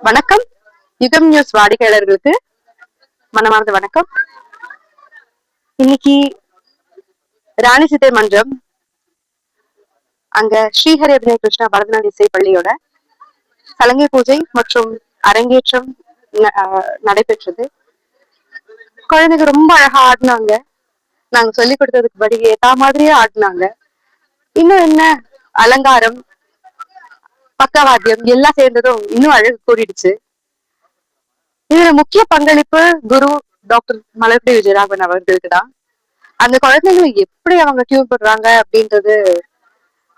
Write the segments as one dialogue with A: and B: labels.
A: வணக்கம். யுகம் நியூஸ் வாடிக்கையாளர்களுக்கு மனமார்ந்த வணக்கம். இன்னைக்கு ராணி சித்தை மன்றம் அங்க ஸ்ரீஹரி அபிநய கிருஷ்ணா பரதநாட்டிய இசை பள்ளியோட சலங்கை பூஜை மற்றும் அரங்கேற்றம் நடைபெற்றது. குழந்தைங்க ரொம்ப அழகா ஆடினாங்க. நாங்க சொல்லி கொடுத்ததுக்கு படி ஏத்தா மாதிரியே ஆடினாங்க. இன்னும் என்ன அலங்காரம், பக்கவாத்தியம் எல்லாம் சேர்ந்ததும் இன்னும் அழகு கூடிடுச்சு. இதுல முக்கிய பங்களிப்பு குரு டாக்டர் மலர்கொடி விஜயராகவன் அவர்களுக்கு தான். அந்த குழந்தைங்களை எப்படி அவங்க டியூன் பண்றாங்க அப்படின்றது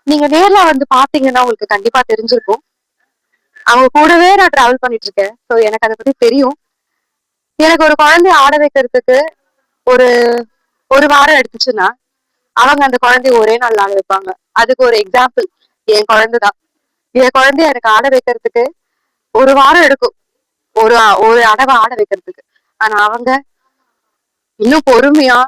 A: நீங்க நேர்ல வந்து பாத்தீங்கன்னா உங்களுக்கு கண்டிப்பா தெரிஞ்சிருக்கும். அவங்க கூடவே நான் டிராவல் பண்ணிட்டு இருக்கேன். ஸோ எனக்கு அதை பத்தி தெரியும். எனக்கு ஒரு குழந்தைய ஆட வைக்கிறதுக்கு ஒரு ஒரு வாரம் எடுத்துச்சுன்னா அவங்க அந்த குழந்தைய ஒரே நாள் ஆட வைப்பாங்க. அதுக்கு ஒரு எக்ஸாம்பிள் என் குழந்தைதான். என் குழந்தைய எனக்கு ஆட வைக்கிறதுக்கு ஒரு வாரம் எடுக்கும், ஒரு ஒரு அடவை ஆட வைக்கிறதுக்கு. ஆனா அவங்க இன்னும் பொறுமையா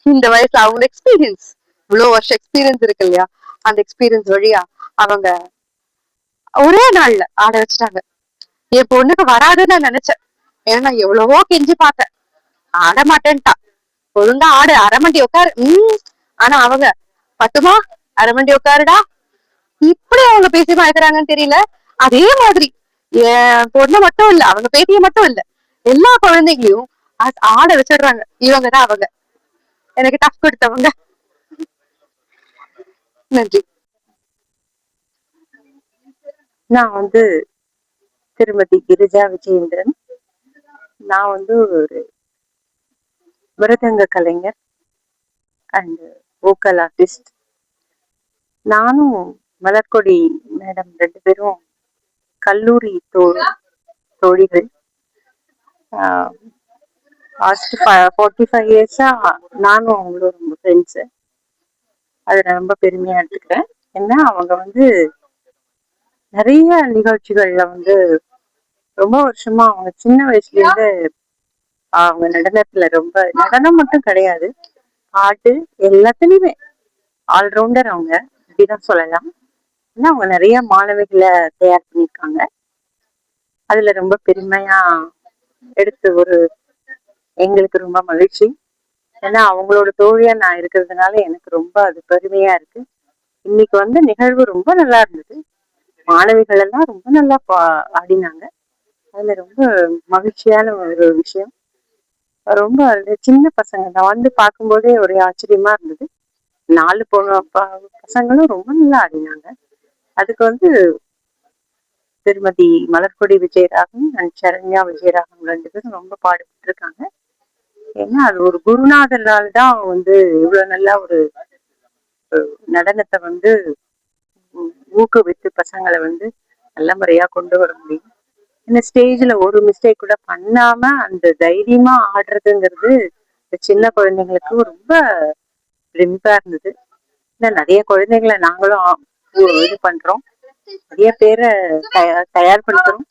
A: இந்த வயசுல அவங்க எக்ஸ்பீரியன்ஸ், இவ்வளவு வருஷம் எக்ஸ்பீரியன்ஸ் இருக்கு இல்லையா, அந்த எக்ஸ்பீரியன்ஸ் வழியா அவங்க ஒரே நாள்ல ஆட வச்சுட்டாங்க. என் பொண்ணுக்கு வராதுன்னு நான் நினைச்சேன். ஏன்னா நான் எவ்வளவோ கெஞ்சி பார்த்தேன், ஆட மாட்டேன்ட்டா. ஒழுங்கா ஆடு, அரைமண்டி உட்காரு. ஆனா அவங்க பட்டுமா, அரைமண்டி உட்காருடா, இப்படி அவங்க பேசி மயக்கிறாங்கன்னு தெரியல. அதே மாதிரி என் பொண்ணு மட்டும் இல்ல, அவங்க பேத்திய மட்டும் இல்ல, எல்லா குழந்தைங்களையும் ஆட வச்சிடுறாங்க. இவங்கதான் அவங்க எனக்கு டஃப் கொடுத்தவங்க. நன்றி.
B: நான் திருமதி கிரிஜா விஜயேந்திரன். நான் ஒரு மிருதங்க கலைஞர் அண்ட் வோக்கல் ஆர்டிஸ்ட். நானும் மலர்கொடி மேடம் 2 பேரும் கல்லூரி தோழிகள். 45 இயர்ஸா நானும் அவங்களும் ரொம்ப ஃப்ரெண்ட்ஸு. அதை நான் ரொம்ப பெருமையா எடுத்துக்கிறேன். ஏன்னா அவங்க நிறைய நிகழ்ச்சிகள்ல ரொம்ப வருஷமா, அவங்க சின்ன வயசுல இருந்து அவங்க நடனத்துல ரொம்ப, நடனம் மட்டும் கிடையாது, பாட்டு எல்லாத்துலயுமே ஆல்ரவுண்டர் அவங்க, அப்படிதான் சொல்லலாம். ஏன்னா அவங்க நிறைய மாணவிகளை தயார் பண்ணியிருக்காங்க. அதுல ரொம்ப பெருமையா எடுத்து எங்களுக்கு ரொம்ப மகிழ்ச்சி. ஏன்னா அவங்களோட தோழியா நான் இருக்கிறதுனால எனக்கு ரொம்ப அது பெருமையா இருக்கு. இன்னைக்கு நிகழ்வு ரொம்ப நல்லா இருந்தது. மாணவிகள் எல்லாம் ரொம்ப நல்லா ஆடினாங்க. அதுல ரொம்ப மகிழ்ச்சியான ஒரு விஷயம். ரொம்ப சின்ன பசங்க நான் பார்க்கும்போதே ஒரே ஆச்சரியமா இருந்தது. 4 பசங்களும் ரொம்ப நல்லா ஆடினாங்க. அதுக்கு திருமதி மலர்கொடி விஜயராகவன் அண்ட் சரண்யா விஜயராகவன் 2 பேரும் ரொம்ப பாடுபட்டு இருக்காங்க. ஏன்னா அது ஒரு குருநாதரால் தான் இவ்வளவு நல்லா ஒரு நடனத்தை ஊக்குவித்து பசங்களை நல்ல முறையா கொண்டு வர முடியும். இந்த ஸ்டேஜ்ல ஒரு மிஸ்டேக் கூட பண்ணாம அந்த தைரியமா ஆடுறதுங்கிறது சின்ன குழந்தைங்களுக்கு ரொம்ப பிரமிப்பா இருந்தது. நிறைய குழந்தைங்களை நாங்களும் இது பண்றோம், நிறைய பேரை தயார்படுத்துறோம்.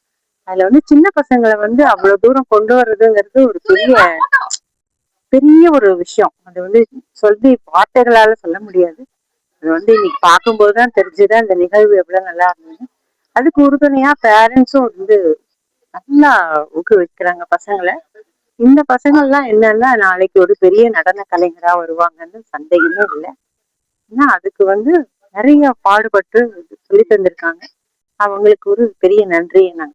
B: அதுல சின்ன பசங்களை அவ்வளவு தூரம் கொண்டு வர்றதுங்கிறது ஒரு பெரிய பெரிய ஒரு விஷயம். அது வந்து சொல்லி வார்த்தைகளால சொல்ல முடியாது. அது வந்து இன்னைக்கு பார்க்கும்போதுதான் தெரிஞ்சுது அந்த நிகழ்வு எவ்வளவு நல்லா இருந்தது. அதுக்கு உறுதுணையா பேரண்ட்ஸும் வந்து நல்லா ஊக்குவிக்கிறாங்க பசங்களை. இந்த பசங்க எல்லாம் என்னன்னா நாளைக்கு ஒரு பெரிய நடன கலைஞரா வருவாங்கன்னு சந்தேகமே இல்லை. ஏன்னா அதுக்கு வந்து நிறைய பாடுபட்டு சொல்லி தந்திருக்காங்க. அவங்களுக்கு ஒரு பெரிய நன்றியை நாங்க